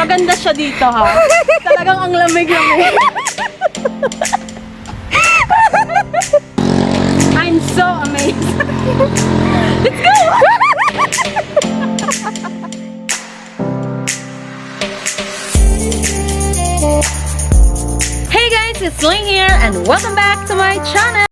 maganda siya dito ha. Talagang ang lamig-lamig. I'm so amazed. Let's go! Hey guys, it's Ling here and welcome back to my channel.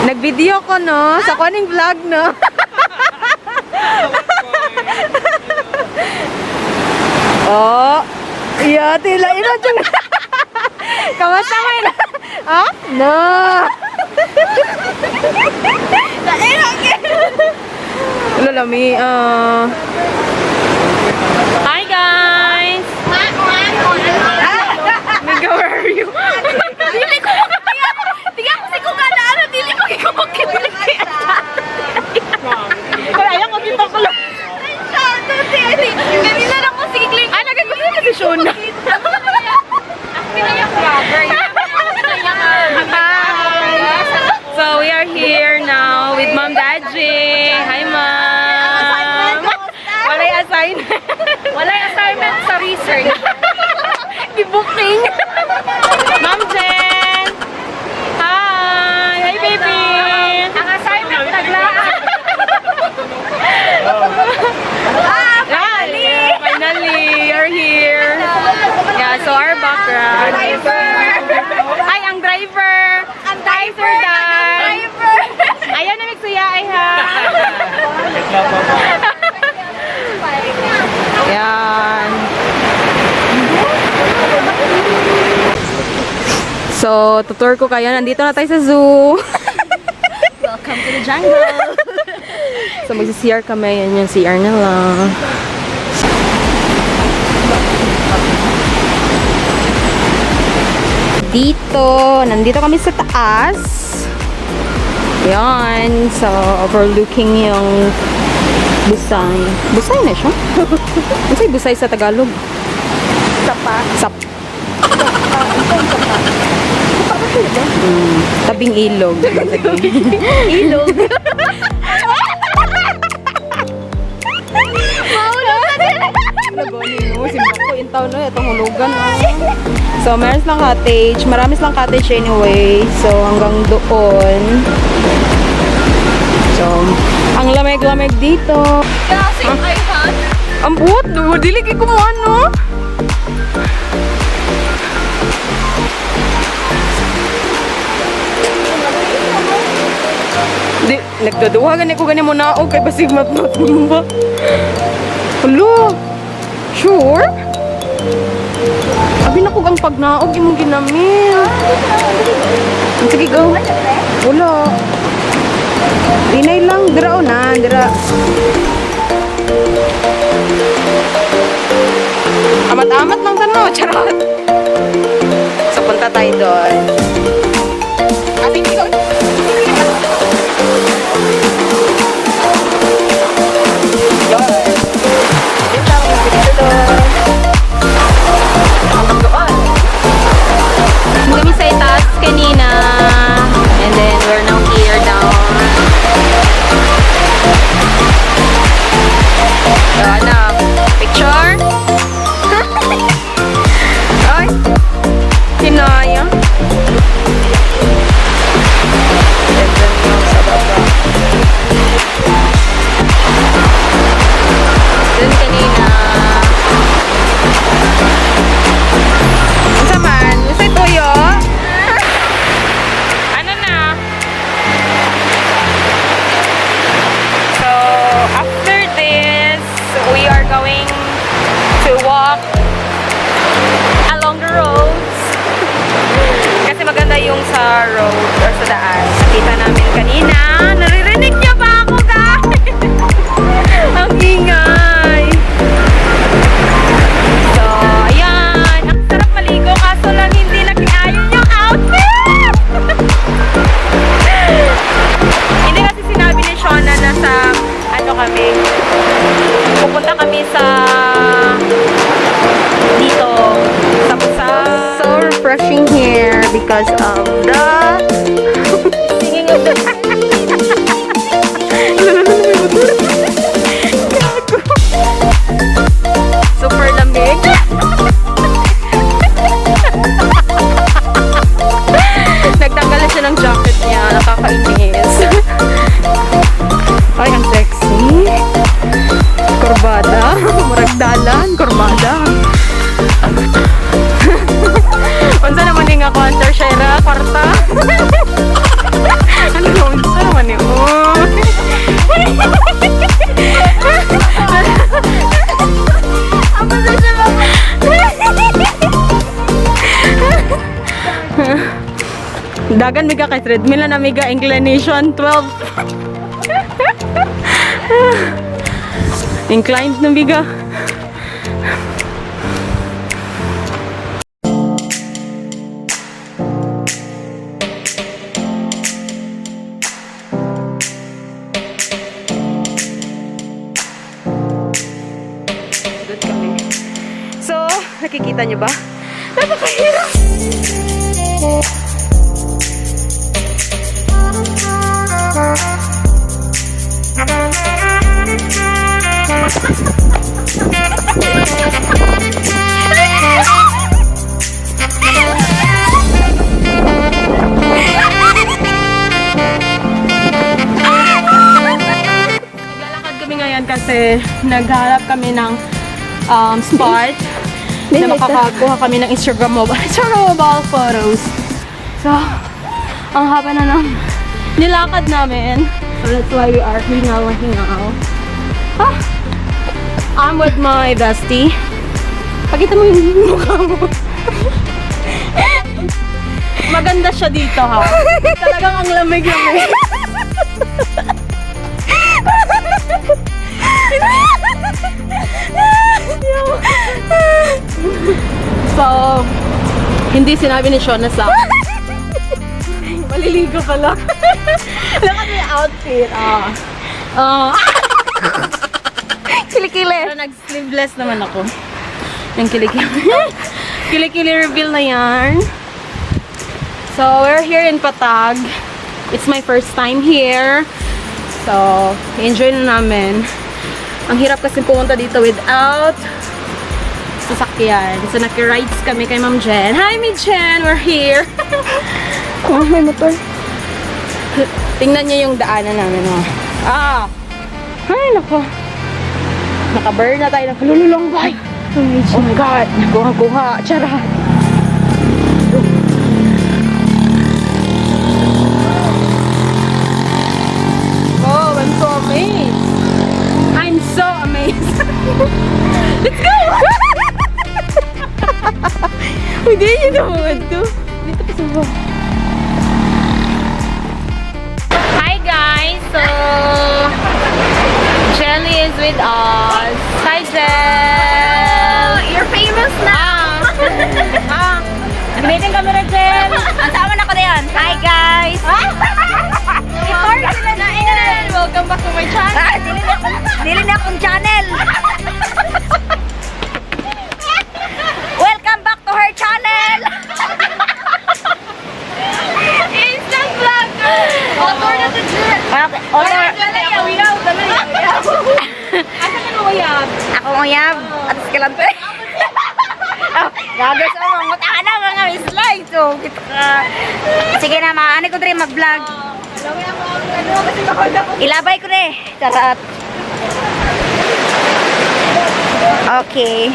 Nag-video ko no, sa kuning vlog no. Oh, iya tila ina chung. Kamusta may na? Ha? No. Lain okay. Lalami Hi guys. Mega, where are you? Dili ko tiga ko si ko kada ano dili mo gikumukit dili. Kaya ayan ko dito ko lang. Kanina na ko sige kling. Ay nagagawin na si Shona. So we are here now with Mom Dadji. Hi Mom. Walay assignment. Walay assignment sa research. Di-booking. Mom Jen. Hi. Hi baby. Ang assignment naglaan. Finally, you're here. Yeah, so our background. Ay, ang driver. Ang driver dad. Ayaw na nagsuya ay ha. Yan. So, tutur ko kayo. Nandito na tayo sa zoo. Welcome to the jungle. So, magsi-CR kami. Yan yung CR na lang. Nandito kami sa taas. Yan. So, overlooking yung Busay. Busay na siya? Busay, Busay sa Tagalog. Sapa. Sap. Tabing ilog. Ilog. Itong hulugan. So, meron lang cottage. Marami lang cottage anyway. So, hanggang doon. So, ang lamig-lamig dito. Kasi ay han. Ang buot, dili ko mo ano. Di, nagdaduhagan ako ganyan mo naog kay basig matmatumba. Hello? Sure? Abi na ko ang pagnaog imong ginamit. Sige, go. Wala. Inay lang, dira o na, dira. Amat-amat lang tanaw, charot. So, punta tayo doon. Ating ikaw. Kami sa itaas kanina. And then, we're now here down. So, ano? Picture? to walk along the roads. Kasi maganda yung sa road or sa daan. Nakita namin kanina. Naririnig niyo ba ako, guys? Ang ingay. So, ayan. Ang sarap maligo kaso lang hindi nakiayon yung outfit. Hindi kasi sinabi ni Shona na sa ano kami. Pupunta kami sa dito sa so refreshing here because of the singing of the super lamig. Nagtanggal na siya ng jacket niya, nakakainis. Ay, ang sexy. Korbada, maragdalan, korbada. Unsa naman yung ako, tersyera, kwarta? Ano naman, unsa naman yung Dagan miga kay treadmill na miga inclination 12. Inclined na biga. Doon kami. So, nakikita nyo ba? Napakahirap! Naglalakad kami ngayon kasi nagharap kami ng spot na makakakuha kami ng Instagrammable photos. So, ang haba na ng nilakad namin. So that's why we are hingaw. Ah, I'm with my bestie. Pakita mo yung mukha mo. Maganda siya dito, ha? Talagang ang lamig-lamig. So, hindi sinabi ni Shona sa akin. Maliligo pala. Look at my outfit. Kilikili. Pero nag-sleeveless naman ako. Yung kilikili. Kilikili reveal na yan. So, we're here in Patag. It's my first time here. So, enjoy na namin. Ang hirap kasi pumunta dito without sasakyan. So, naki-rides kami kay Ma'am Jen. Hi, Mi Jen! We're here! Oh, may motor. Tingnan niyo yung daanan namin, oh. Ah! Ay, nako. Naka-burn na tayo ng kalululonggay. Oh my God! Kuha-kuha. Charot! Oh, I'm so amazed. I'm so amazed. Let's go! Hindi yun naman to. Dito pa sa baba. Hi guys! So, Jelly is with us. Hi Jel! You're famous now! Gamitin kami na Jel! Asama na ko na yan. Hi guys! Before sila na Welcome back to my channel! Dili na akong channel! Welcome back to her channel! Instant vlog! Author na to Jel! Order! Uyaw! Asa ka na uyab? Ako nguyab! At iskalan to eh! Gagawin sa mga mutahan na mga slides! So, kita ka... Sige na, maani ko rin mag-vlog. Ilabay ko rin. Charot. Okay.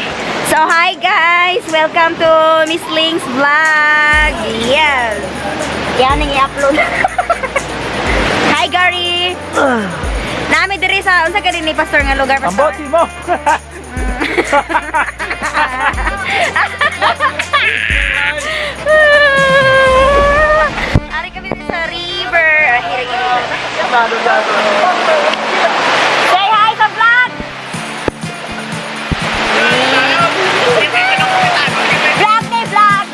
So, hi guys! Welcome to Miss Ling's vlog! Yes! Yan ang i-upload. Hi Gary! Nami diri sa... Unsa ka din ni Pastor nga lugar, Pastor? Amboti mo! Ari kami sa river. Say hi sa vlog! Vlog day vlog!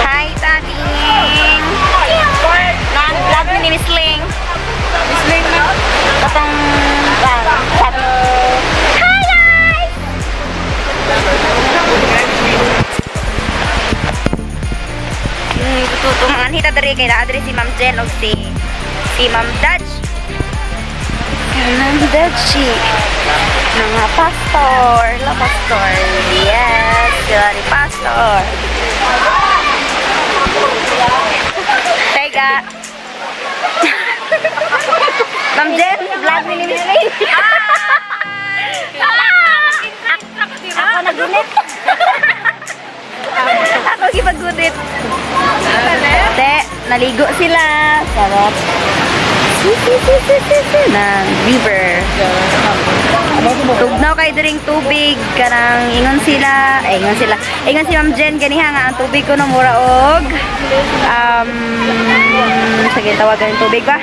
Hi, Tading! Non-vlog ni Miss Ling. Miss Ling na? Katong... chat. Hi, guys! Tutungan hita dari kay na si Ma'am Jen o si Ma'am Dutch. Ma'am Dutch. Mga pastor. La pastor. Yes. Sila ni pastor. Tega. Ma'am Jen, vlog ni Mili. Ako nagunit. Ako gipagunit. Te, naligo sila. Sarap. Ng river. Tugnaw kayo diring tubig. Kanang ingon sila. Ingon si Ma'am Jen. Ganiha nga ang tubig ko na mura og. Sige, tawagan yung tubig ba?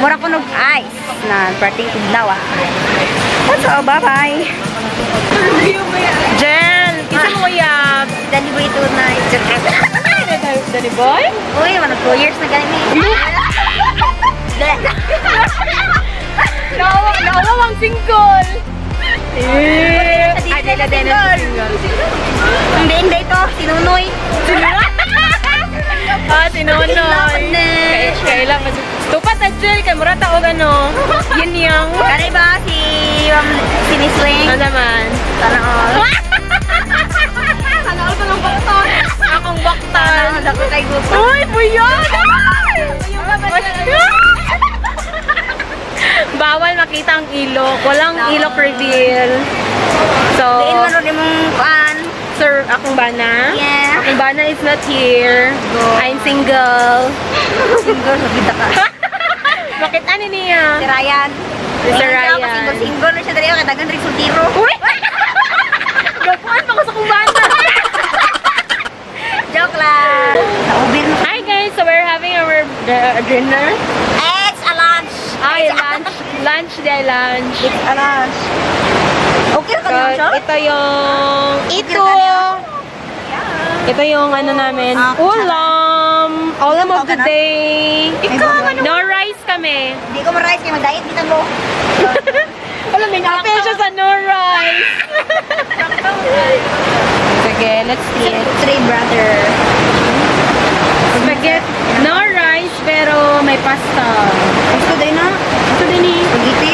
Mura ko nog ice. Na parting tugnaw ah. That's all. Bye-bye. Jen, kita mo yap. Dali boy ito na. Dani boy? Uy, 2 years na ganun Nawawang single. Ay, dila din na single. Hindi ito, sinunoy. Sinunoy. Kailan pa. Tupat na Jill, kay Murata o gano. Yun yung. Kari ba si Miss Ling? Ano naman? Sana all. Sana all ko ng baktan. Akong baktan. Ako kay gusto. Uy, buyan! Bawal makita ang ilok. Walang ilok reveal. So, Diin mo rin mong paan. sir, akong bana? Yeah. Akong bana is not here. I'm single. Single, sabita ka. Bakit ano niya? Si Ryan. Si Ryan. Single na siya dali. Kadagan rin sultiro. Uy! Gapuan pa ko sa kong bana. Joke lang. Naubir na. Hi guys, so we're having our dinner. It's a lunch. Ay, lunch. Lunch, day lunch. It's a lunch. Okay ka So, niyo siya? ito yung... Ito yung ano namin. Ah, Ulam. Ulam of the day. Ikaw, No rice kami. Hindi ko ma-rice kaya mag-diet dito mo. Alam, may napil siya sa no rice. Sige, let's eat. Three brother. Spaghetti. No rice, pero may pasta. Gusto din na? Ito din eh. Spaghetti?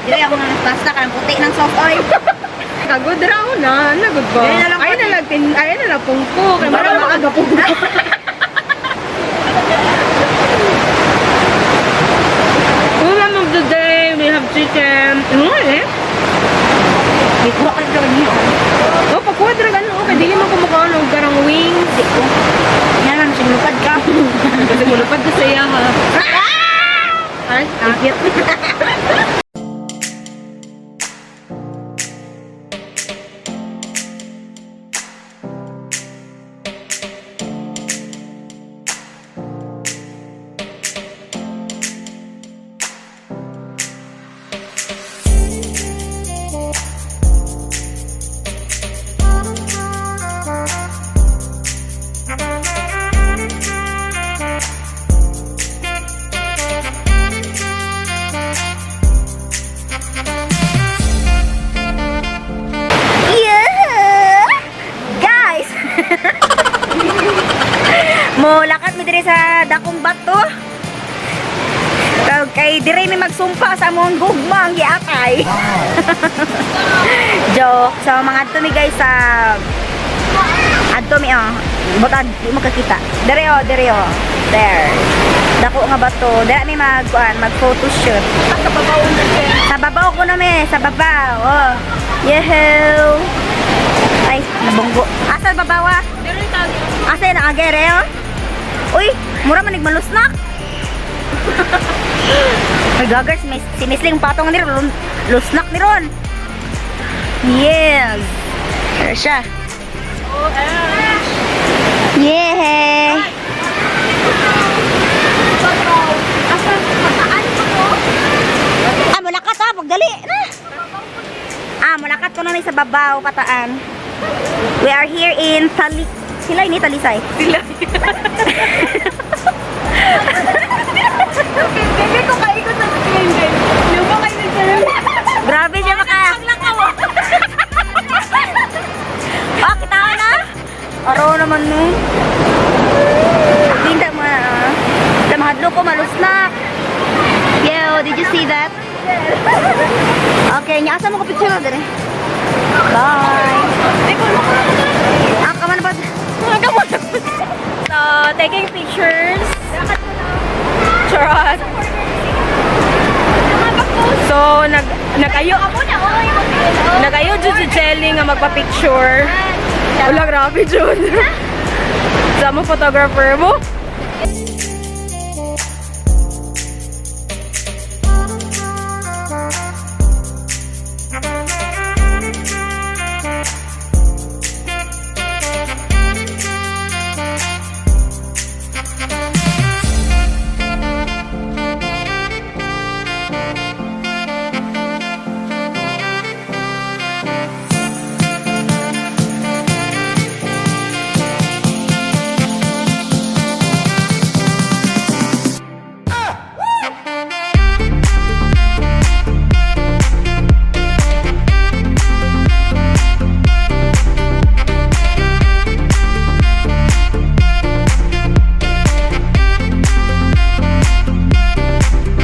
Dili ako nga pasta ka ng puti ng soft oil. Kagod raw na. Nagod ba? Ay na lang pungko. Kaya marang maaga pungko. Ulam of the day. We have chicken. Ano eh? May kura ka na niyo. Oh, pagkuha dragan mo. Kaya dili mo kumukha ng garang wings. Yan lang, sinulupad ka. Kasi mulupad ko sa iya ha. Ay, agit. Lakat mi dire sa dakong bato. Kay dire mi magsumpa sa among gugma ang giakay. Joke. So mga adto mi guys sa adto mi butad di mo kakita. Dire oh. There. Dako nga bato. Dire mi mag photoshoot. Sa babaw ko na mi, sa babaw. Oh. Yeho. Ay, nabunggo. Asa babawa? Diri tag. Asa na agere oh? Uy, mura man nagmalusnak. Ay gagers, si Misling patong ni ron. Lusnak ni ron. Yes. There siya. Oh, Yeah. Ah, mulakat ah, pagdali na. Ah, mulakat ko na ni sa babaw, pataan. We are here in Sila ini Talisay. Sila. Hindi ko kaikot sa screen guys. Yung ba kayo nagsasabi? Grabe siya maka. Oh, kita ka na? Araw naman nun. Hindi mo na. Lamahadlo ko, malusnak. Yo, did you see that? Okay, nyasa mo ko picture na din eh. Bye. Ah, kaman ba? So, taking pictures. Charot. So, nag-ayo dyan si Jelly nga magpa-picture. Wala, grabe dyan. Sama photographer mo.